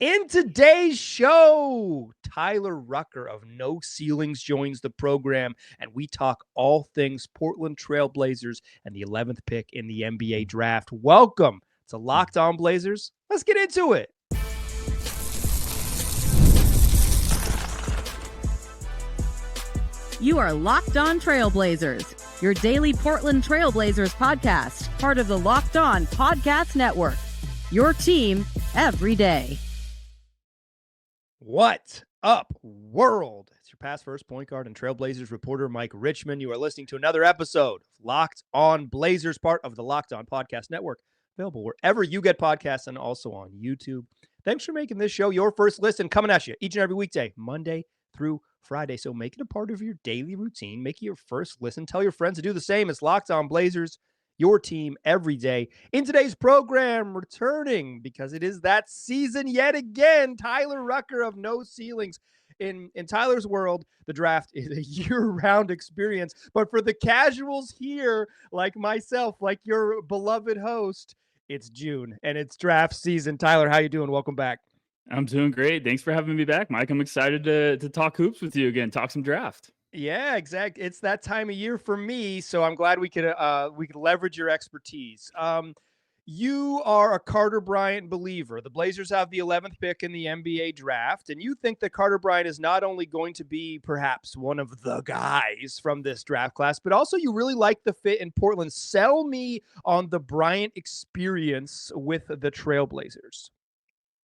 In today's show, Tyler Rucker of No Ceilings joins the program, and we talk all things Portland Trail Blazers and the 11th pick in the NBA draft. Welcome to Locked On Blazers. Let's get into it. You are Locked On Trailblazers, your daily Portland Trailblazers podcast, part of the Locked On Podcast Network. Your team every day. What up, world? It's your past first point guard and Trailblazers reporter, Mike Richmond. You are listening to another episode of Locked On Blazers, part of the Locked On Podcast Network, available wherever you get podcasts and also on YouTube. Thanks for making this show your first listen, coming at you each and every weekday, Monday through Friday. So make it a part of your daily routine. Make it your first listen. Tell your friends to do the same. It's Locked On Blazers, your team every day. In today's program, returning because it is that season yet again, Tyler Rucker of No Ceilings. In Tyler's world, the draft is a year-round experience. But for the casuals here, like myself, like your beloved host, it's June and it's draft season. Tyler, how you doing? Welcome back. I'm doing great. Thanks for having me back, Mike. I'm excited to talk hoops with you again, talk some draft. Yeah, exactly. It's that time of year for me, so I'm glad we could leverage your expertise. You are a Carter Bryant believer. The Blazers have the 11th pick in the NBA draft, and you think that Carter Bryant is not only going to be perhaps one of the guys from this draft class, but also you really like the fit in Portland. Sell me on the Bryant experience with the Trailblazers.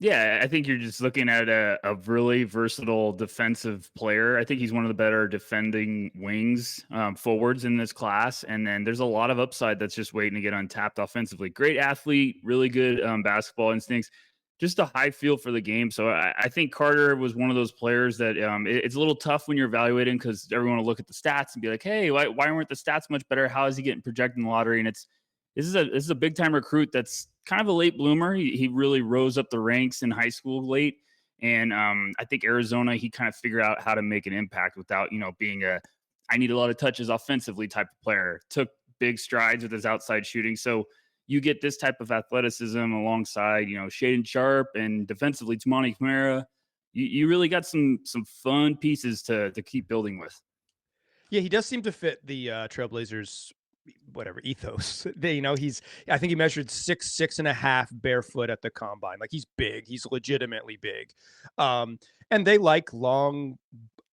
Yeah, I think you're just looking at a really versatile defensive player. I think he's one of the better defending wings forwards in this class. And then there's a lot of upside that's just waiting to get untapped offensively. Great athlete, really good basketball instincts, just a high feel for the game. So I think Carter was one of those players that it's a little tough when you're evaluating because everyone will look at the stats and be like, hey, why weren't the stats much better? How is he getting projected in the lottery? And this is a big time recruit that's kind of a late bloomer. He really rose up the ranks in high school late. And I think Arizona, he kind of figured out how to make an impact without, being I need a lot of touches offensively type of player. Took big strides with his outside shooting. So you get this type of athleticism alongside, Shaedon Sharp and defensively Tamani Kamara. You really got some fun pieces to keep building with. Yeah, he does seem to fit the Trailblazers ethos. I think he measured 6'6.5" barefoot at the combine. Like, he's big. He's legitimately big. And they like long,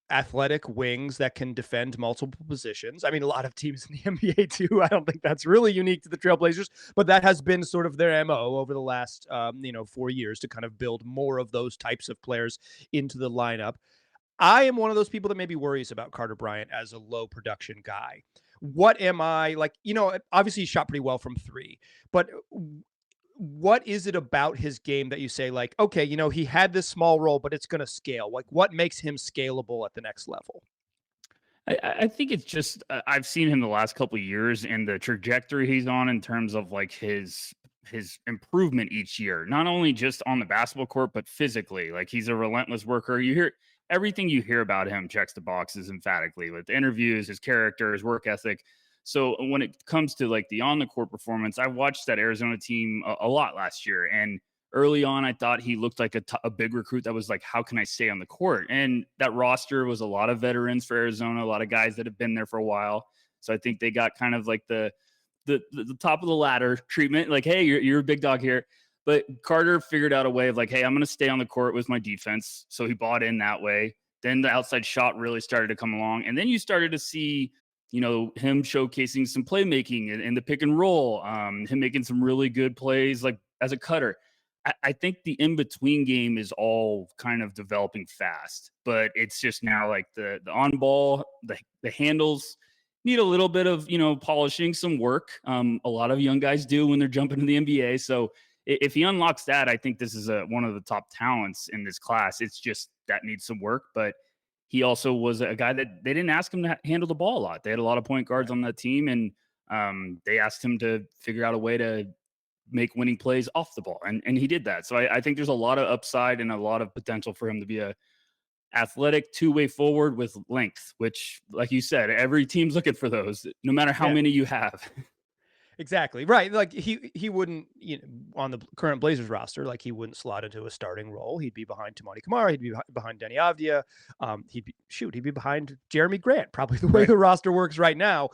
athletic wings that can defend multiple positions. I mean, a lot of teams in the NBA too. I don't think that's really unique to the Trailblazers, but that has been sort of their MO over the last 4 years to kind of build more of those types of players into the lineup. I am one of those people that maybe worries about Carter Bryant as a low production guy. What am I like? Obviously he shot pretty well from three, but what is it about his game that you say like, okay, he had this small role, but it's going to scale? Like, what makes him scalable at the next level? I think it's just I've seen him the last couple of years and the trajectory he's on in terms of like his improvement each year, not only just on the basketball court, but physically. Like, he's a relentless worker. You hear everything you hear about him checks the boxes emphatically with interviews, his character, his work ethic. So when it comes to like the on the court performance, I watched that Arizona team a lot last year. And early on, I thought he looked like a big recruit that was like, how can I stay on the court? And that roster was a lot of veterans for Arizona, a lot of guys that have been there for a while. So I think they got kind of like the top of the ladder treatment. Like, hey, you're a big dog here. But Carter figured out a way of like, hey, I'm going to stay on the court with my defense. So he bought in that way. Then the outside shot really started to come along. And then you started to see, him showcasing some playmaking in the pick and roll, him making some really good plays like as a cutter. I think the in-between game is all kind of developing fast, but it's just now like the on ball, the handles need a little bit of, polishing, some work. A lot of young guys do when they're jumping to the NBA. So if he unlocks that, I think this is one of the top talents in this class. It's just that needs some work, but he also was a guy that they didn't ask him to handle the ball a lot. They had a lot of point guards on that team, and they asked him to figure out a way to make winning plays off the ball. And he did that. So I think there's a lot of upside and a lot of potential for him to be a athletic two-way forward with length, which, like you said, every team's looking for those, no matter how many you have. Exactly. Right. Like he wouldn't, on the current Blazers roster, like he wouldn't slot into a starting role. He'd be behind Tamani Kamara. He'd be behind Denny Avdia. He'd be behind Jeremy Grant, probably the way Right. the roster works right now.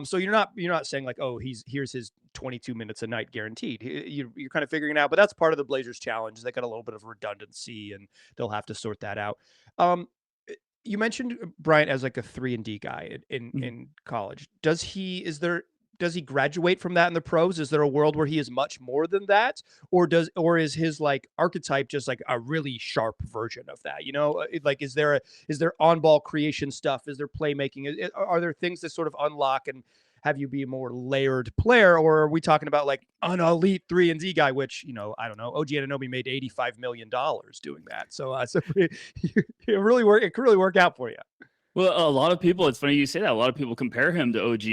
So you're not saying like, oh, here's his 22 minutes a night guaranteed. You're kind of figuring it out, but that's part of the Blazers challenge. They got a little bit of redundancy and they'll have to sort that out. You mentioned Bryant as like a 3-and-D guy in college. Does he graduate from that in the pros? Is there a world where he is much more than that? Or is his like archetype just like a really sharp version of that? Like, is there on-ball creation stuff? Is there playmaking? Are there things that sort of unlock and have you be a more layered player? Or are we talking about like an elite 3-and-D guy, which, I don't know, OG Anunoby made $85 million doing that. So it could really work out for you. Well, a lot of people, it's funny you say that. A lot of people compare him to OG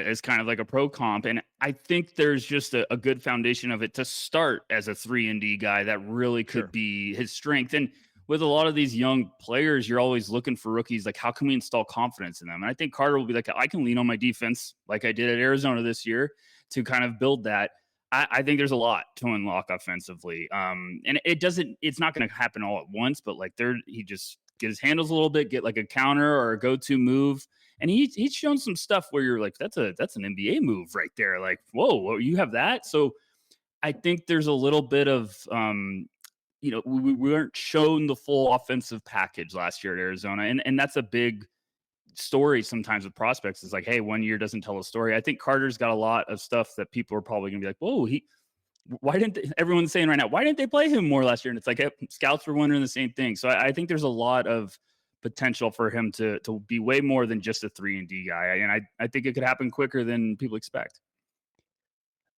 as kind of like a pro comp. And I think there's just a good foundation of it to start as a 3-and-D guy that really could be his strength. And with a lot of these young players, you're always looking for rookies. Like, how can we install confidence in them? And I think Carter will be like, I can lean on my defense like I did at Arizona this year to kind of build that. I think there's a lot to unlock offensively. And it's not going to happen all at once, but like he just get his handles a little bit, get like a counter or a go-to move. And he's shown some stuff where you're like, that's an NBA move right there. Like, whoa, you have that. So I think there's a little bit of, we weren't shown the full offensive package last year at Arizona. And that's a big story sometimes with prospects. Is like, hey, 1 year doesn't tell a story. I think Carter's got a lot of stuff that people are probably gonna be like, whoa, everyone's saying right now, why didn't they play him more last year? And it's like, scouts were wondering the same thing. So I think there's a lot of potential for him to be way more than just a 3-and-D guy. And I think it could happen quicker than people expect.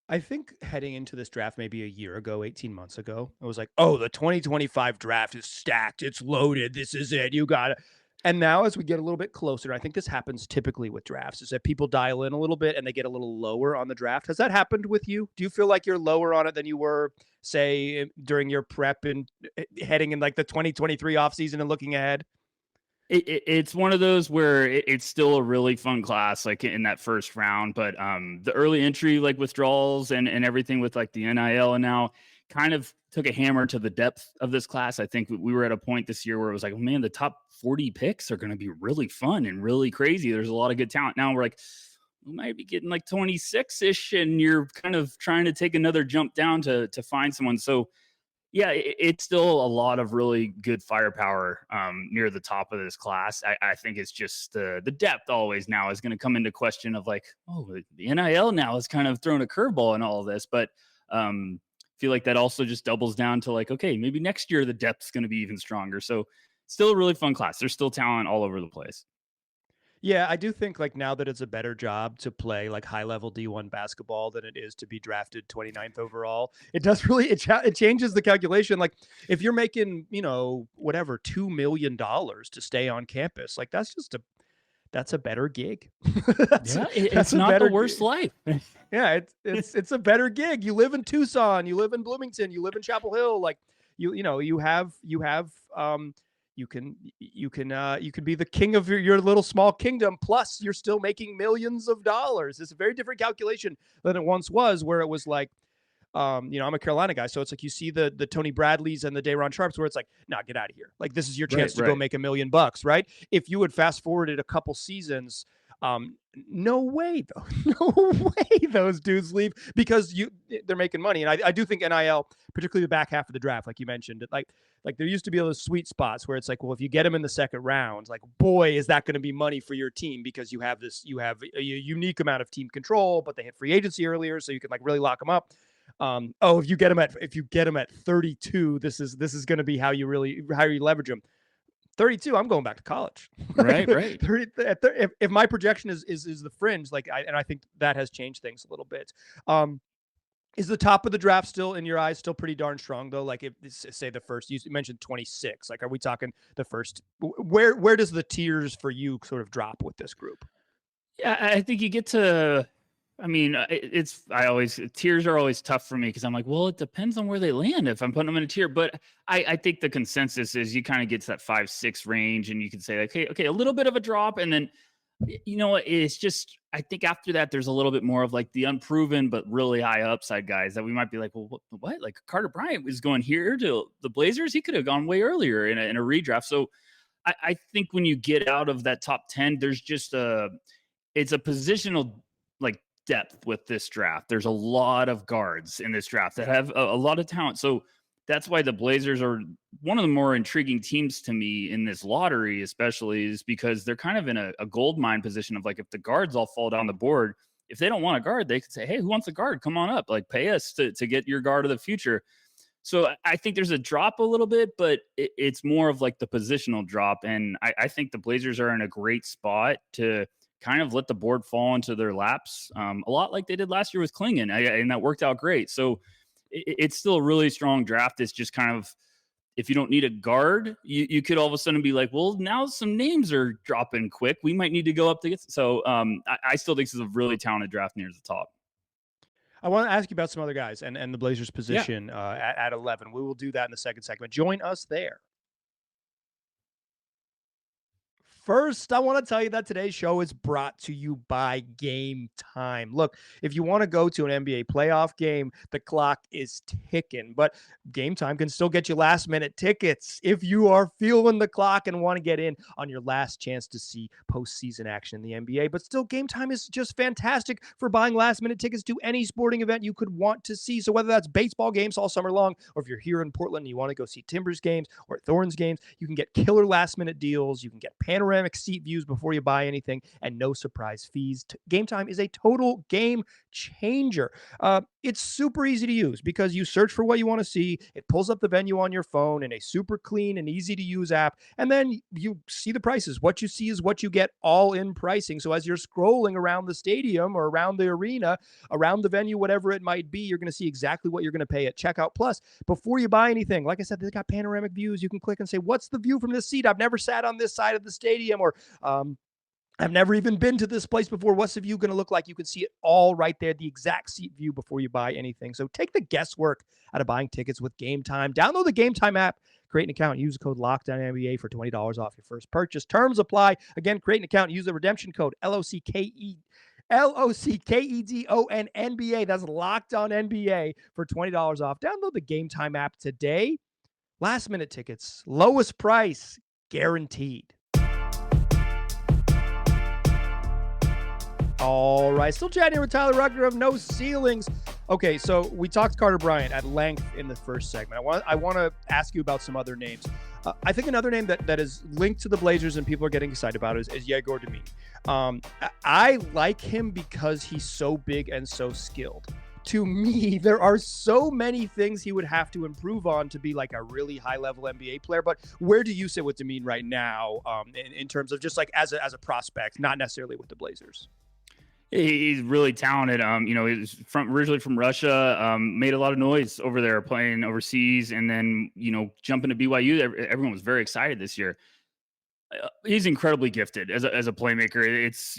I think heading into this draft maybe a year ago, 18 months ago, it was like, oh, the 2025 draft is stacked. It's loaded. This is it. You got it. And now as we get a little bit closer, I think this happens typically with drafts, is that people dial in a little bit and they get a little lower on the draft. Has that happened with you? Do you feel like you're lower on it than you were, say, during your prep and heading in like the 2023 offseason and looking ahead? It's one of those where it's still a really fun class, like in that first round, but the early entry, like withdrawals and everything with like the NIL and now kind of took a hammer to the depth of this class. I think we were at a point this year where it was like, oh, man, the top 40 picks are going to be really fun and really crazy. There's a lot of good talent. Now we're like, we might be getting like 26-ish and you're kind of trying to take another jump down to find someone. So yeah, it's still a lot of really good firepower near the top of this class. I think it's just the depth always now is going to come into question of like, oh, the NIL now has kind of thrown a curveball in all of this. But feel like that also just doubles down to like, okay, maybe next year the depth's going to be even stronger. So still a really fun class. There's still talent all over the place. Yeah, I do think like now that it's a better job to play like high level D1 basketball than it is to be drafted 29th overall. It does really, it changes the calculation. Like if you're making, whatever, $2 million to stay on campus, like that's a better gig. It's not the worst life. Yeah, it's a better gig. You live in Tucson, you live in Bloomington, you live in Chapel Hill. Like you can be the king of your little small kingdom. Plus you're still making millions of dollars. It's a very different calculation than it once was, where it was like, I'm a Carolina guy. So it's like, you see the Tony Bradleys and the Day'Ron Sharps where it's like, nah, get out of here. Like this is your chance to go make $1 million, right? If you would fast forwarded a couple seasons, no way though. No way those dudes leave because they're making money. And I do think NIL, particularly the back half of the draft, like you mentioned, like there used to be those sweet spots where it's like, well, if you get them in the second round, like, boy, is that going to be money for your team because you have a unique amount of team control, but they hit free agency earlier. So you can like really lock them up. If you get them at 32, this is going to be how you leverage them. 32, I'm going back to college. Right. 30, if my projection is the fringe, like I think that has changed things a little bit. Is the top of the draft still, in your eyes, still pretty darn strong though? Like if say the first, you mentioned 26, like are we talking the first? Where does the tiers for you sort of drop with this group? Yeah, I think you get to. I mean, tiers are always tough for me because I'm like, well, it depends on where they land if I'm putting them in a tier. But I think the consensus is you kind of get to that 5-6 range and you can say like, okay, a little bit of a drop. And then You know what? It's just, I think after that, there's a little bit more of like the unproven, but really high upside guys that we might be like, well, what? Like Carter Bryant was going here to the Blazers. He could have gone way earlier in a redraft. So I think when you get out of that top 10, there's just it's a positional like depth with this draft. There's a lot of guards in this draft that have a lot of talent. So that's why the Blazers are one of the more intriguing teams to me in this lottery, especially is because they're kind of in a gold mine position of like, if the guards all fall down the board, if they don't want a guard, they could say, hey, who wants a guard? Come on up, like pay us to get your guard of the future. So I think there's a drop a little bit, but it's more of like the positional drop. And I think the Blazers are in a great spot to kind of let the board fall into their laps, a lot like they did last year with Klingon, and that worked out great. So it's still a really strong draft. It's just kind of, if you don't need a guard, you could all of a sudden be like, well, now some names are dropping quick. We might need to go up to get. So I still think this is a really talented draft near the top. I want to ask you about some other guys and the Blazers position at 11. We will do that in the second segment. Join us there. First, I want to tell you that today's show is brought to you by Game Time. Look, if you want to go to an NBA playoff game, the clock is ticking, but Game Time can still get you last-minute tickets if you are feeling the clock and want to get in on your last chance to see postseason action in the NBA. But still, Game Time is just fantastic for buying last-minute tickets to any sporting event you could want to see. So whether that's baseball games all summer long, or if you're here in Portland and you want to go see Timbers games or Thorns games, you can get killer last-minute deals. You can get panoramic seat views before you buy anything, and no surprise fees. Game Time is a total game changer. It's super easy to use because you search for what you want to see. It pulls up the venue on your phone in a super clean and easy to use app. And then you see the prices. What you see is what you get, all in pricing. So as you're scrolling around the stadium or around the arena, around the venue, whatever it might be, you're going to see exactly what you're going to pay at checkout. Plus, before you buy anything, like I said, they've got panoramic views. You can click and say, what's the view from this seat? I've never sat on this side of the stadium, or I've never even been to this place before. What's the view going to look like? You can see it all right there, the exact seat view before you buy anything. So take the guesswork out of buying tickets with Game Time. Download the Game Time app, create an account, use the code LOCKDOWNNBA for $20 off your first purchase. Terms apply. Again, create an account, use the redemption code LOCKEDONNBA. That's Locked On NBA for $20 off. Download the Game Time app today. Last minute tickets, lowest price, guaranteed. All right, still chatting here with Tyler Rucker of No Ceilings. Okay, so we talked Carter Bryant at length in the first segment. I want to ask you about some other names. I think another name that is linked to the Blazers and people are getting excited about is Egor Demin. I like him because he's so big and so skilled. To me, there are so many things he would have to improve on to be like a really high-level NBA player. But where do you sit with Demin right now in terms of just like as a prospect, not necessarily with the Blazers? He's really talented. He's originally from Russia, made a lot of noise over there playing overseas, and then, jumping to BYU. Everyone was very excited this year. He's incredibly gifted as a playmaker. It's,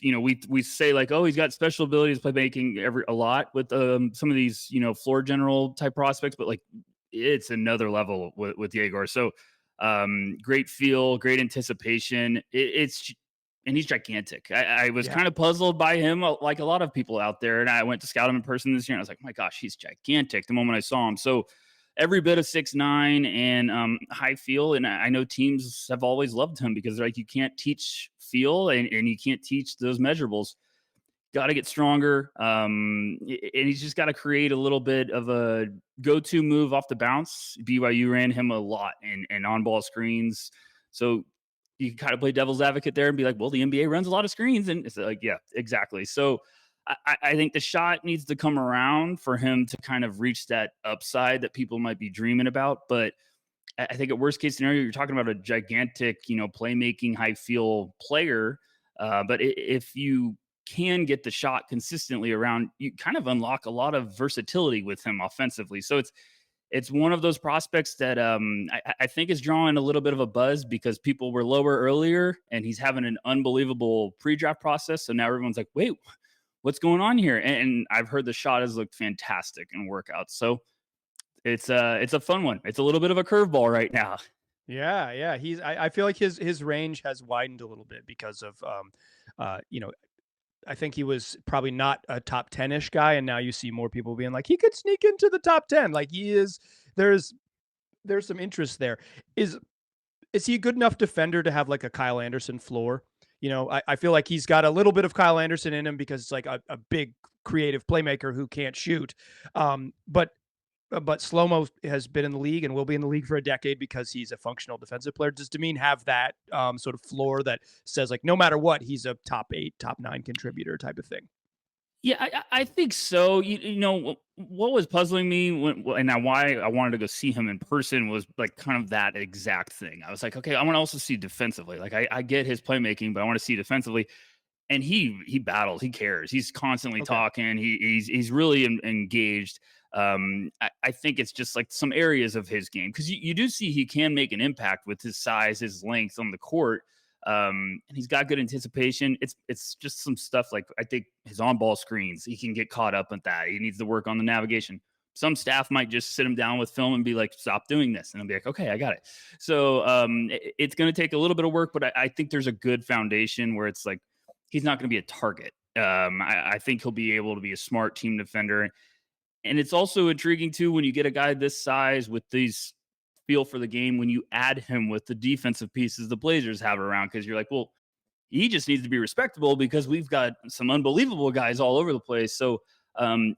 we say like, oh, he's got special abilities, playmaking a lot with some of these, floor general type prospects, but like it's another level with Egor. So great feel, great anticipation. And he's gigantic. I was kind of puzzled by him, like a lot of people out there. And I went to scout him in person this year, and I was like, oh my gosh, he's gigantic the moment I saw him. So every bit of 6'9" and high feel. And I know teams have always loved him because they're like, you can't teach feel and you can't teach those measurables. Got to get stronger. And he's just got to create a little bit of a go-to move off the bounce. BYU ran him a lot and on-ball screens. So you can kind of play devil's advocate there and be like, well, the NBA runs a lot of screens. And it's like, yeah, exactly. So I think the shot needs to come around for him to kind of reach that upside that people might be dreaming about. But I think at worst case scenario, you're talking about a gigantic, playmaking, high feel player. But if you can get the shot consistently around, you kind of unlock a lot of versatility with him offensively. So it's one of those prospects that I think is drawing a little bit of a buzz because people were lower earlier and he's having an unbelievable pre-draft process. So now everyone's like, wait, what's going on here? And I've heard the shot has looked fantastic in workouts. So it's a fun one. It's a little bit of a curveball right now. Yeah. I feel like his range has widened a little bit because of You know, I think he was probably not a top 10-ish guy, and now you see more people being like, he could sneak into the top 10. Like he is. There's some interest there. Is is he a good enough defender to have like a Kyle Anderson floor? You know, I feel like he's got a little bit of Kyle Anderson in him because it's like a big creative playmaker who can't shoot. But Slow-Mo has been in the league and will be in the league for a decade because he's a functional defensive player. Does Demin have that sort of floor that says like no matter what, he's a top 8, top 9 contributor type of thing? Yeah, I think so. You know what was puzzling me why I wanted to go see him in person was like kind of that exact thing. I was like, okay, I want to also see defensively. Like I get his playmaking, but I want to see defensively. And he battles. He cares. He's constantly talking. He's really engaged. I think it's just like some areas of his game because you do see he can make an impact with his size, his length on the court. And he's got good anticipation. It's just some stuff like I think his on-ball screens, he can get caught up with that. He needs to work on the navigation. Some staff might just sit him down with film and be like, stop doing this. And I'll be like, okay, I got it. So it's going to take a little bit of work, but I think there's a good foundation where it's like, he's not going to be a target. I think he'll be able to be a smart team defender. And it's also intriguing too, when you get a guy this size with these feel for the game, when you add him with the defensive pieces the Blazers have around, because you're like, well, he just needs to be respectable because we've got some unbelievable guys all over the place. So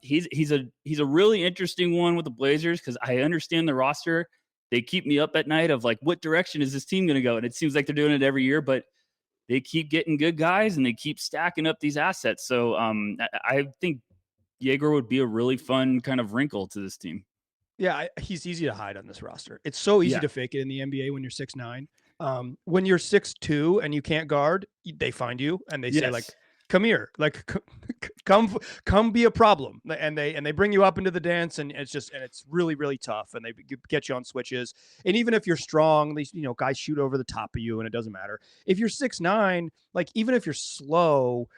he's a really interesting one with the Blazers because I understand the roster. They keep me up at night of like, what direction is this team going to go? And it seems like they're doing it every year, but they keep getting good guys and they keep stacking up these assets. So I think Egor would be a really fun kind of wrinkle to this team. Yeah, he's easy to hide on this roster. It's so easy to fake it in the NBA when you're 6'9". When you're 6'2" and you can't guard, they find you and they say like, "Come here, like come be a problem." And they bring you up into the dance, and it's really really tough. And they get you on switches. And even if you're strong, these guys shoot over the top of you, and it doesn't matter if you're 6'9". Like even if you're slow,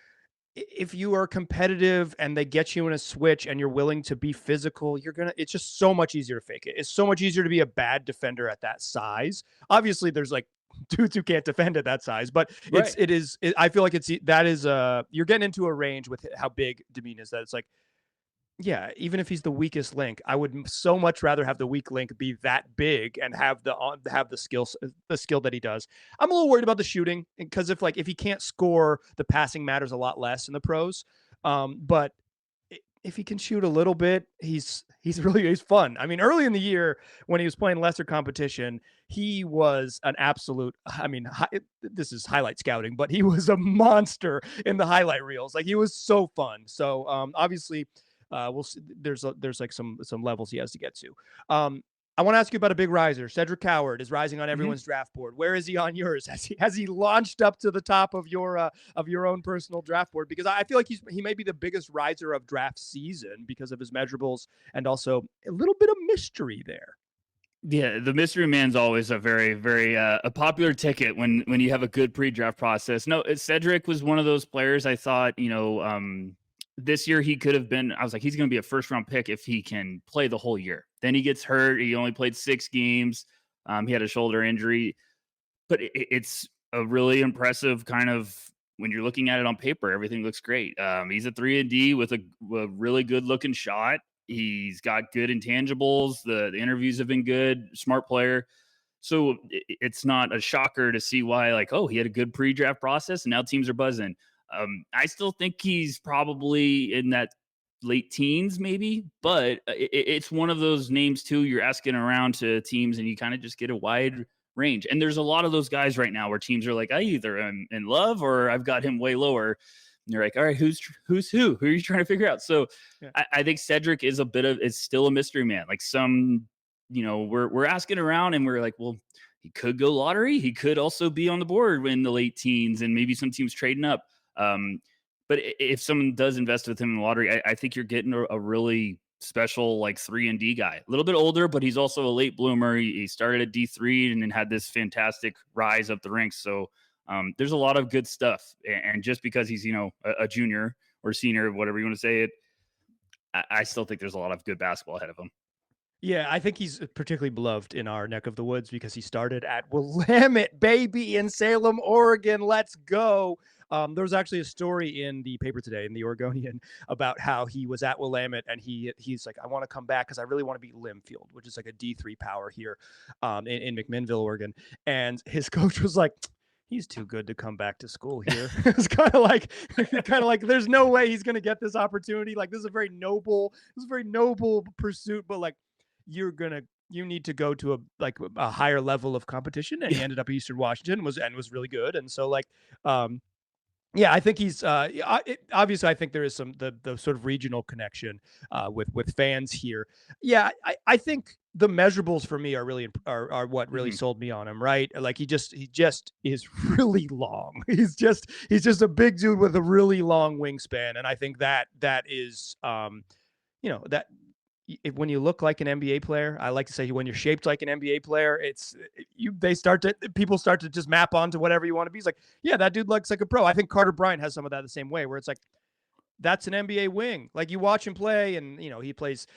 if you are competitive and they get you in a switch and you're willing to be physical, it's just so much easier to fake it. It's so much easier to be a bad defender at that size. Obviously there's like dudes who can't defend at that size, but I feel like you're getting into a range with how big Demin is that it's like, yeah, even if he's the weakest link, I would so much rather have the weak link be that big and have the skill that he does. I'm a little worried about the shooting because if he can't score, the passing matters a lot less in the pros. But if he can shoot a little bit, he's fun. I mean, early in the year when he was playing lesser competition, he was an absolute. I mean, this is highlight scouting, but he was a monster in the highlight reels. Like he was so fun. So obviously. We'll see. There's like some levels he has to get to. I want to ask you about a big riser. Cedric Coward is rising on everyone's draft board. Where is he on yours? Has he launched up to the top of your own personal draft board? Because I feel like he may be the biggest riser of draft season because of his measurables and also a little bit of mystery there. Yeah, the mystery man's always a very, very a popular ticket when you have a good pre-draft process. No, Cedric was one of those players I thought, this year he could have been, I was like, he's going to be a first round pick if he can play the whole year. Then he gets hurt. He only played 6 games. He had a shoulder injury, but it's a really impressive kind of, when you're looking at it on paper, everything looks great. He's a 3-and-D with a really good looking shot. He's got good intangibles. The interviews have been good, smart player. So it's not a shocker to see why, like, oh, he had a good pre-draft process and now teams are buzzing. I still think he's probably in that late teens, maybe, but it's one of those names too. You're asking around to teams and you kind of just get a wide range. And there's a lot of those guys right now where teams are like, I either am in love or I've got him way lower. And you're like, all right, who's who? Who are you trying to figure out? So yeah. I think Cedric is it's still a mystery man. Like we're asking around and we're like, well, he could go lottery. He could also be on the board in the late teens and maybe some teams trading up. But if someone does invest with him in the lottery, I think you're getting a really special like 3-and-D guy. A little bit older, but he's also a late bloomer. He started at D3 and then had this fantastic rise up the ranks. So there's a lot of good stuff. And just because he's, a junior or senior, whatever you want to say it, I still think there's a lot of good basketball ahead of him. Yeah, I think he's particularly beloved in our neck of the woods because he started at Willamette, baby, in Salem, Oregon. Let's go. There was actually a story in the paper today in the Oregonian about how he was at Willamette and he's like, I want to come back because I really want to beat Limfield, which is like a D3 power here in McMinnville, Oregon. And his coach was like, he's too good to come back to school here. It's kind of like, there's no way he's going to get this opportunity. Like, this is a very noble pursuit, but like, you need to go to a higher level of competition. And he ended up at Eastern Washington was really good. And so like, yeah, I think he's obviously I think there is some the sort of regional connection with fans here. Yeah, I think the measurables for me are really are what really sold me on him, right? Like he just is really long. He's just a big dude with a really long wingspan, and I think that is that when you look like an NBA player, I like to say when you're shaped like an NBA player, people start to just map onto whatever you want to be. It's like, yeah, that dude looks like a pro. I think Carter Bryant has some of that the same way, where it's like, that's an NBA wing. Like you watch him play and, he plays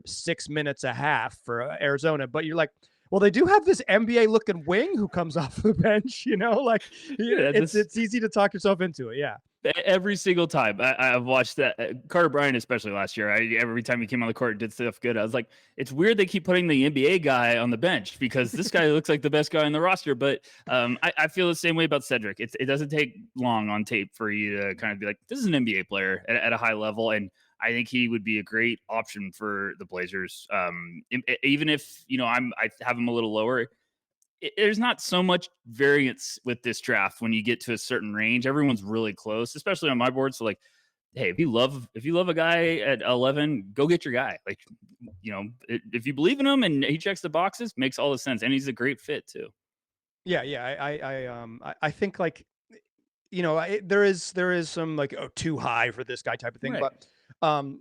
6 minutes a half for Arizona, but you're like, well, they do have this NBA looking wing who comes off the bench, it's easy to talk yourself into it. Yeah. Every single time I've watched that, Carter Bryant, especially last year, every time he came on the court and did stuff good, I was like, it's weird they keep putting the NBA guy on the bench because this guy looks like the best guy on the roster. But I feel the same way about Cedric. It doesn't take long on tape for you to kind of be like, this is an NBA player at a high level. And I think he would be a great option for the Blazers. Even if, I have him a little lower, there's not so much variance with this draft when you get to a certain range. Everyone's really close, especially on my board. So like, hey, if you love a guy at 11, go get your guy. Like, if you believe in him and he checks the boxes, makes all the sense. And he's a great fit too. Yeah. I think like, there is some like, too high for this guy type of thing. Right. But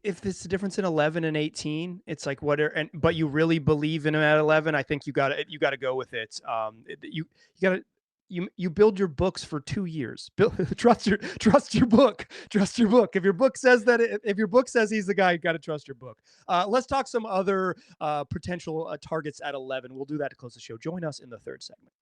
if it's the difference in 11 and 18, it's like but you really believe in him at 11, I think you got to go with it. You build your books for 2 years. Trust your book. Trust your book. If your book says he's the guy, you got to trust your book. Let's talk some other potential targets at 11. We'll do that to close the show. Join us in the third segment.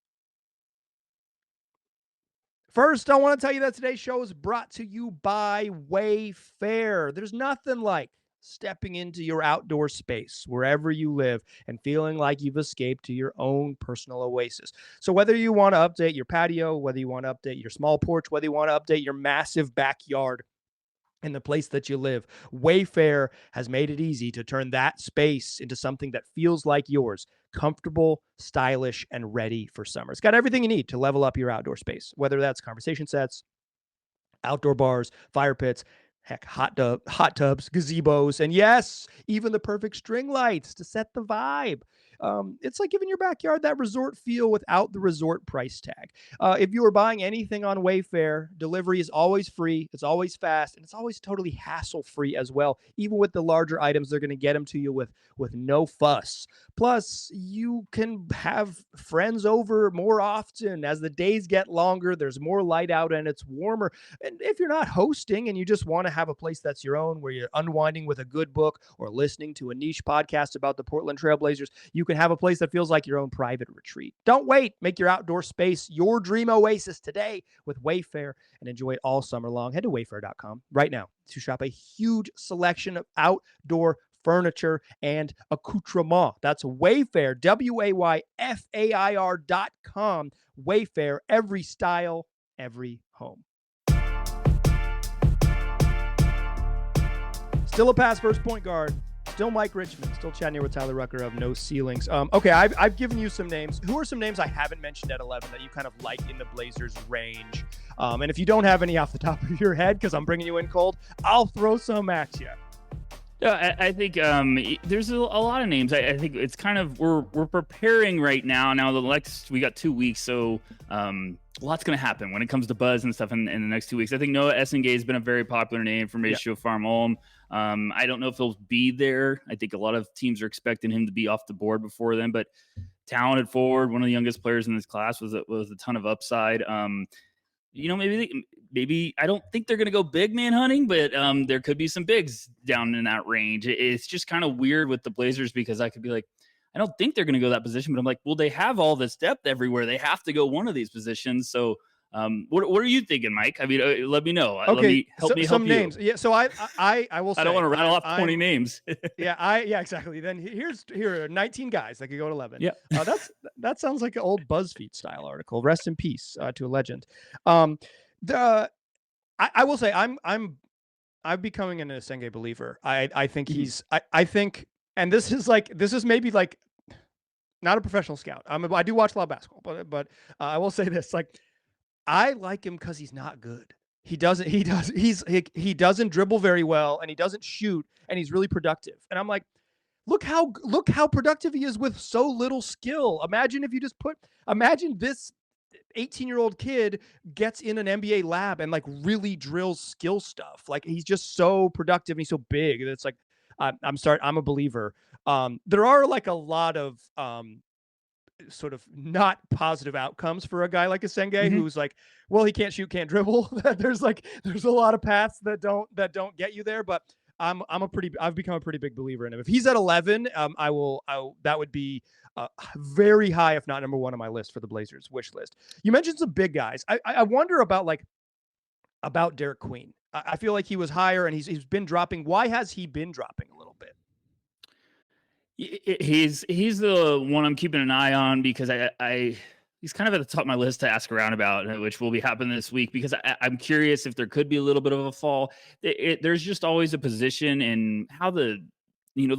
First, I want to tell you that today's show is brought to you by WayFair. There's nothing like stepping into your outdoor space, wherever you live, and feeling like you've escaped to your own personal oasis. So whether you want to update your patio, whether you want to update your small porch, whether you want to update your massive backyard, in the place that you live, WayFair has made it easy to turn that space into something that feels like yours, comfortable, stylish, and ready for summer. It's got everything you need to level up your outdoor space, whether that's conversation sets, outdoor bars, fire pits, heck, hot tubs, gazebos, and yes, even the perfect string lights to set the vibe. It's like giving your backyard that resort feel without the resort price tag. If you are buying anything on WayFair, delivery is always free, it's always fast, and it's always totally hassle-free as well. Even with the larger items, they're going to get them to you with no fuss. Plus, you can have friends over more often. As the days get longer, there's more light out and it's warmer. And if you're not hosting and you just want to have a place that's your own, where you're unwinding with a good book or listening to a niche podcast about the Portland Trail Blazers, you can have a place that feels like your own private retreat. Don't wait. Make your outdoor space your dream oasis today with WayFair and enjoy it all summer long. Head to wayfair.com right now to shop a huge selection of outdoor furniture and accoutrement. That's WayFair, WayFair.com. WayFair, every style, every home. Still a pass first point guard. Still Mike Richmond. Still chatting here with Tyler Rucker of No Ceilings. Okay, I've given you some names. Who are some names I haven't mentioned at 11 that you kind of like in the Blazers range? And if you don't have any off the top of your head, because I'm bringing you in cold, I'll throw some at you. Yeah, I think there's a lot of names. I think it's kind of we're preparing right now. Now we got 2 weeks, so a lot's going to happen when it comes to buzz and stuff in the next 2 weeks. I think Noah Essengay has been a very popular name from Ratio Farm Ulm. I don't know if he'll be there. I think a lot of teams are expecting him to be off the board before then, but talented forward, one of the youngest players in this class, was a ton of upside. Maybe I don't think they're going to go big man hunting, but there could be some bigs down in that range. It's just kind of weird with the Blazers because I could be like, I don't think they're going to go that position, but I'm like, well, they have all this depth everywhere. They have to go one of these positions. So What are you thinking, Mike? I mean, let me know. Okay, Help me some help you. names. Yeah, so I will say I don't want to rattle off 20 names. yeah, exactly. Then here are 19 guys that could go at 11. Yeah. That sounds like an old BuzzFeed style article. Rest in peace to a legend. I will say I'm becoming an Asenge believer. I think he's I think, and this is maybe like not a professional scout. I do watch a lot of basketball, but I will say this, like, I like him because he's not good. He doesn't dribble very well, and he doesn't shoot, and he's really productive. And I'm like, look how productive he is with so little skill. Imagine if you just imagine this 18-year-old kid gets in an NBA lab and like really drills skill stuff. Like, he's just so productive and he's so big. It's like, I'm a believer. There are like a lot of sort of not positive outcomes for a guy like Asenge, who's like, well, he can't shoot, can't dribble. there's a lot of paths that don't get you there, but I've become a pretty big believer in him. If he's at 11, that would be very high, if not number one on my list for the Blazers wish list. You mentioned some big guys. I wonder about Derek Queen. I feel like he was higher and he's been dropping. Why has he been dropping a little bit? He's the one I'm keeping an eye on because he's kind of at the top of my list to ask around about, which will be happening this week, because I'm curious if there could be a little bit of a fall. There's just always a position and how the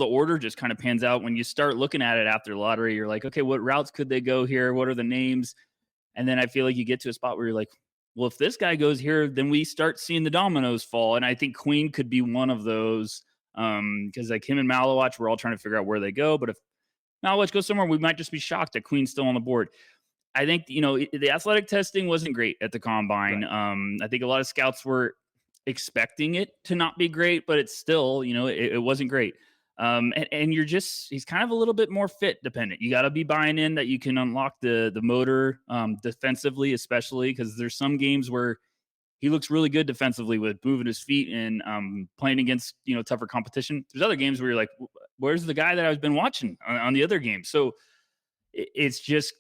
order just kind of pans out. When you start looking at it after the lottery, you're like, okay, what routes could they go here? What are the names? And then I feel like you get to a spot where you're like, well, if this guy goes here, then we start seeing the dominoes fall. And I think Queen could be one of those. Because like him and Malawach, we're all trying to figure out where they go. But if Malawach goes somewhere, we might just be shocked that Queen's still on the board. I think, the athletic testing wasn't great at the combine. Right. I think a lot of scouts were expecting it to not be great, but it's still, it wasn't great. And he's kind of a little bit more fit dependent. You got to be buying in that you can unlock the motor defensively, especially because there's some games where he looks really good defensively with moving his feet and playing against, tougher competition. There's other games where you're like, where's the guy that I've been watching on the other game? So it's just,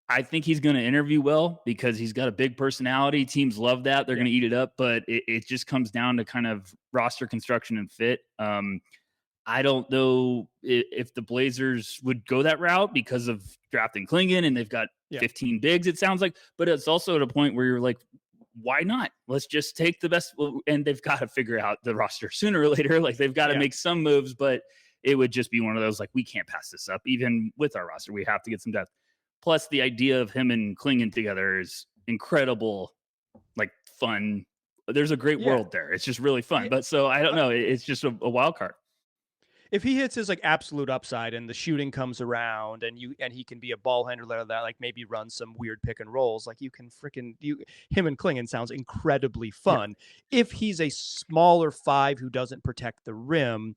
I think he's going to interview well because he's got a big personality. Teams love that. They're going to eat it up, but it just comes down to kind of roster construction and fit. I don't know if the Blazers would go that route because of drafting Klingon and they've got 15 bigs, it sounds like, but it's also at a point where you're like, why not? Let's just take the best. And they've got to figure out the roster sooner or later. Like, they've got to make some moves, but it would just be one of those, like, we can't pass this up. Even with our roster, we have to get some depth. Plus, the idea of him and Klingon together is incredible, like, fun. There's a great world there. It's just really fun. But so I don't know. It's just a wild card. If he hits his like absolute upside and the shooting comes around and he can be a ball handler that like maybe run some weird pick and rolls, like him and Klingon sounds incredibly fun. Yeah. If he's a smaller 5 who doesn't protect the rim,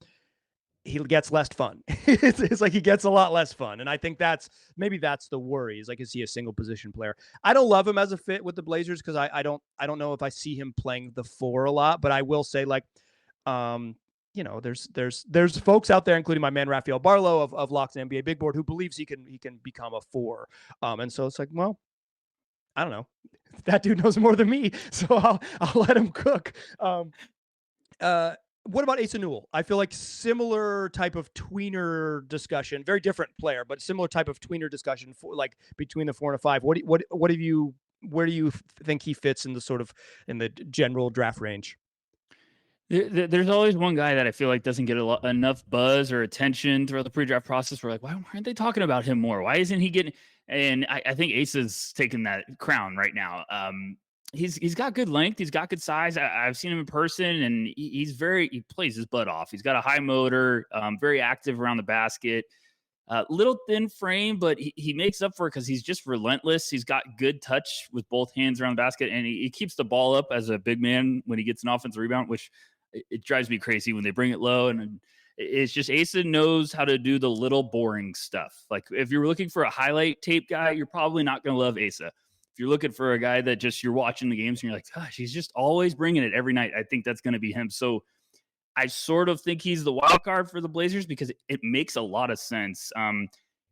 he gets less fun. It's like he gets a lot less fun. And I think that's the worry, is like, is he a single position player? I don't love him as a fit with the Blazers because I don't know if I see him playing the 4 a lot, but I will say, like, there's folks out there, including my man Rafael Barlow of Locked NBA Big Board, who believes he can become a 4. And so it's like, well, I don't know. That dude knows more than me, so I'll let him cook. What about Asa Newell? I feel like similar type of tweener discussion, very different player, but similar type of tweener discussion for like between the 4 and a 5. Where do you think he fits in the general draft range? There's always one guy that I feel like doesn't get enough buzz or attention throughout the pre-draft process. We're like, why aren't they talking about him more? Why isn't he getting? And I think Asa's taking that crown right now. He's got good length. He's got good size. I've seen him in person, and he plays his butt off. He's got a high motor, very active around the basket. Little thin frame, but he makes up for it because he's just relentless. He's got good touch with both hands around the basket, and he keeps the ball up as a big man when he gets an offensive rebound, which it drives me crazy when they bring it low. And it's just Asa knows how to do the little boring stuff. Like, if you're looking for a highlight tape guy, you're probably not going to love Asa. If you're looking for a guy that just you're watching the games and you're like, gosh, he's just always bringing it every night, I think that's going to be him. So I sort of think he's the wild card for the Blazers because it makes a lot of sense.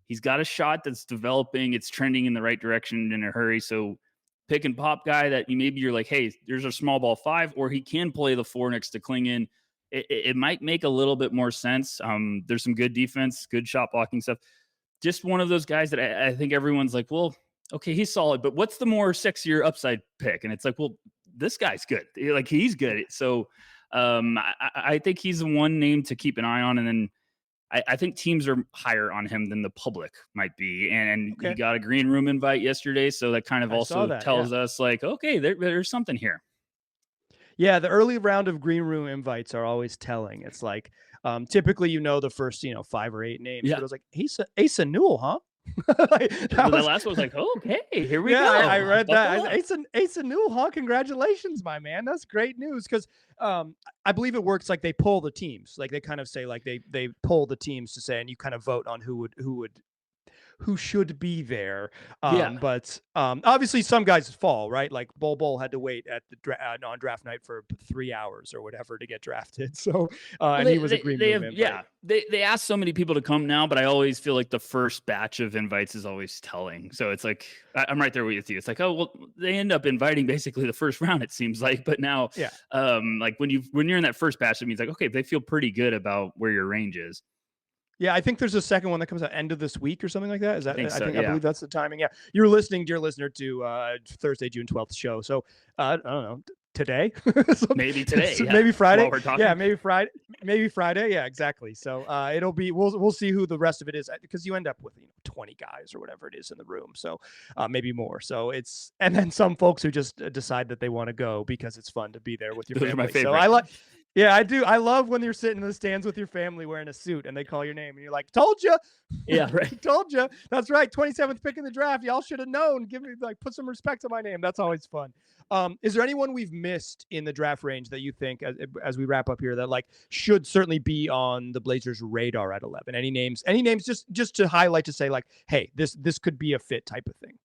He's got a shot that's developing. It's trending in the right direction in a hurry. So pick and pop guy that you're like, hey, there's a small ball 5, or he can play the 4 next to Klingon. It might make a little bit more sense. There's some good defense, good shot blocking stuff. Just one of those guys that I think everyone's like, well, okay, he's solid, but what's the more sexier upside pick? And it's like, well, this guy's good. Like, he's good. So I think he's the one name to keep an eye on. And then I think teams are higher on him than the public might be. And he got a green room invite yesterday. So that kind of tells us like, okay, there's something here. Yeah, the early round of green room invites are always telling. It's like typically, the first, 5 or 8 names. Yeah. But it was like, Asa Newell, huh? The last one was like, okay, here we go. I read that. Asa Newell, huh? Congratulations, my man. That's great news. Because I believe it works like they poll the teams. Like they kind of say, like they poll the teams to say, and you kind of vote on who should be there. But obviously some guys fall, right? Like Bol had to wait at the on draft night for 3 hours or whatever to get drafted. So and he was a green room. They asked so many people to come now, but I always feel like the first batch of invites is always telling. So it's like, I'm right there with you. It's like, oh, well, they end up inviting basically the first round, it seems like. But now, like when you're in that first batch, it means like, okay, they feel pretty good about where your range is. Yeah, I think there's a second one that comes out end of this week or something like that. Is that? I believe that's the timing. Yeah, you're listening, dear listener, to Thursday, June 12th show. So I don't know, today, maybe today, maybe Friday. Yeah, maybe Friday. Yeah, exactly. So it'll be. We'll see who the rest of it is, because you end up with 20 guys or whatever it is in the room. So maybe more. So and then some folks who just decide that they want to go because it's fun to be there with your family. Those are my favorite. So I like. Yeah, I do. I love when you're sitting in the stands with your family wearing a suit and they call your name and you're like, told you. Yeah, right. Told you. That's right. 27th pick in the draft. Y'all should have known. Put some respect on my name. That's always fun. Is there anyone we've missed in the draft range that you think, as we wrap up here, that like should certainly be on the Blazers' radar at 11? Any names just to highlight, to say like, hey, this could be a fit type of thing?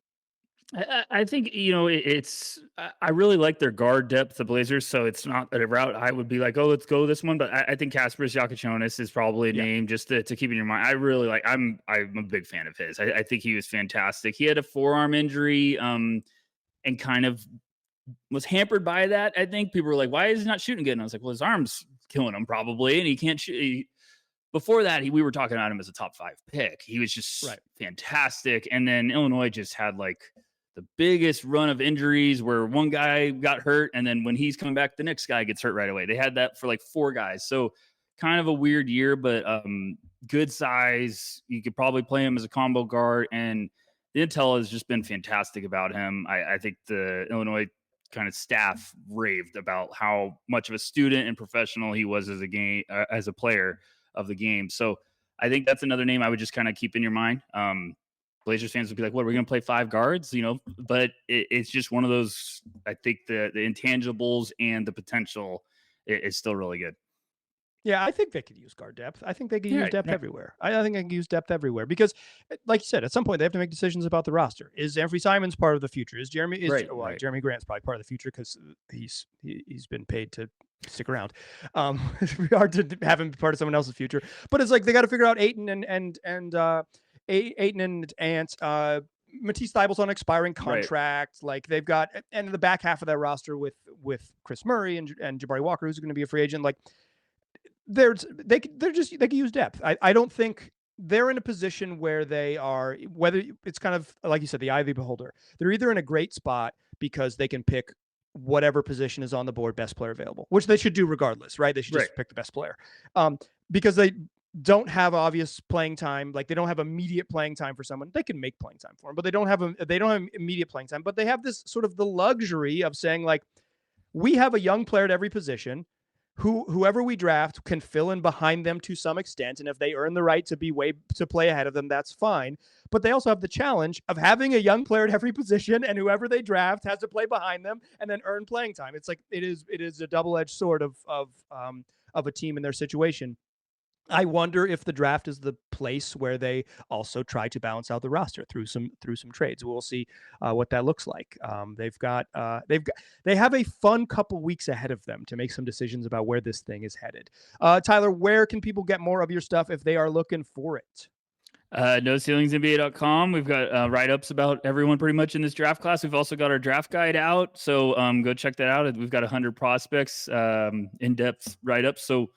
I think, I really like their guard depth, the Blazers. So it's not a route I would be like, oh, let's go this one. But I think Kasparas Giacochonis is probably a name just to keep in your mind. I really like, I'm a big fan of his. I think he was fantastic. He had a forearm injury and kind of was hampered by that. I think people were like, why is he not shooting good? And I was like, well, his arm's killing him probably. And he can't shoot. Before that, we were talking about him as a top 5 pick. He was just fantastic. And then Illinois just had like the biggest run of injuries where one guy got hurt, and then when he's coming back, the next guy gets hurt right away. They had that for like 4 guys. So kind of a weird year, but good size. You could probably play him as a combo guard, and the intel has just been fantastic about him. I think the Illinois kind of staff raved about how much of a student and professional he was as a player of the game. So I think that's another name I would just kind of keep in your mind. Blazers fans would be like, what, we're going to play 5 guards, but it's just one of those. I think the intangibles and the potential is still really good. Yeah, I think they could use guard depth. I think they could use depth everywhere. I think they can use depth everywhere because, like you said, at some point they have to make decisions about the roster. Is Anthony Simons part of the future? Jeremy Grant's probably part of the future because he's been paid to stick around. It's hard to have him be part of someone else's future. But it's like they got to figure out Ayton and Ayton and Ant. Matisse Thybulle's on an expiring contract. Like they've got, and the back half of that roster with Chris Murray and Jabari Walker, who's going to be a free agent. Like they can use depth. I don't think they're in a position where they are, whether it's kind of like you said, the eye of the beholder. They're either in a great spot because they can pick whatever position is on the board, best player available, which they should do regardless, right? They should just pick the best player, because they don't have obvious playing time. Like they don't have immediate playing time for someone. They can make playing time for them, but they don't have immediate playing time. But they have this sort of the luxury of saying like, we have a young player at every position. Whoever we draft can fill in behind them to some extent, and if they earn the right to play ahead of them, that's fine. But they also have the challenge of having a young player at every position, and whoever they draft has to play behind them and then earn playing time. It's like it is a double-edged sword of a team in their situation. I wonder if the draft is the place where they also try to balance out the roster through some trades. We'll see what that looks like. They have a fun couple weeks ahead of them to make some decisions about where this thing is headed. Tyler, where can people get more of your stuff if they are looking for it? NoCeilingsNBA.com. We've got write-ups about everyone pretty much in this draft class. We've also got our draft guide out, so go check that out. We've got 100 prospects, in-depth write-ups. So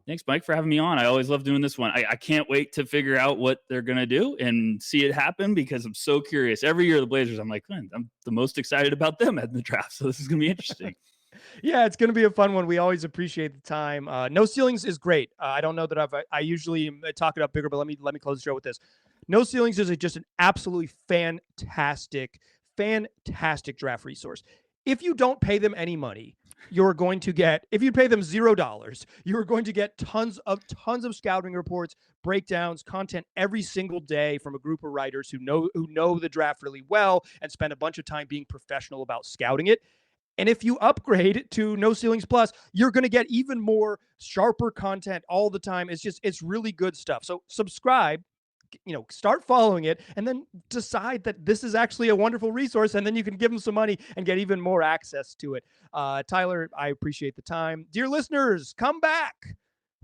thanks, Mike, for having me on. I always love doing this one. I can't wait to figure out what they're going to do and see it happen because I'm so curious. Every year the Blazers, I'm like, man, I'm the most excited about them at the draft, so this is going to be interesting. Yeah, it's going to be a fun one. We always appreciate the time. No Ceilings is great. I don't know that I usually talk it up bigger, but let me close the show with this. No Ceilings is just an absolutely fantastic draft resource. If you don't pay them any money, you're going to get, if you pay them $0, you're going to get tons of scouting reports, breakdowns, content every single day from a group of writers who know the draft really well and spend a bunch of time being professional about scouting it. And if you upgrade to No Ceilings Plus, you're going to get even more sharper content all the time. It's really good stuff. So subscribe, start following it, and then decide that this is actually a wonderful resource. And then you can give them some money and get even more access to it. Tyler, I appreciate the time. Dear listeners, come back.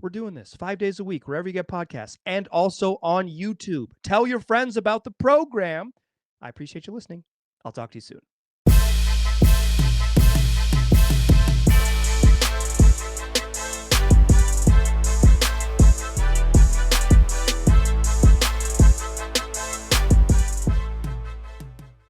We're doing this 5 days a week, wherever you get podcasts, and also on YouTube. Tell your friends about the program. I appreciate you listening. I'll talk to you soon.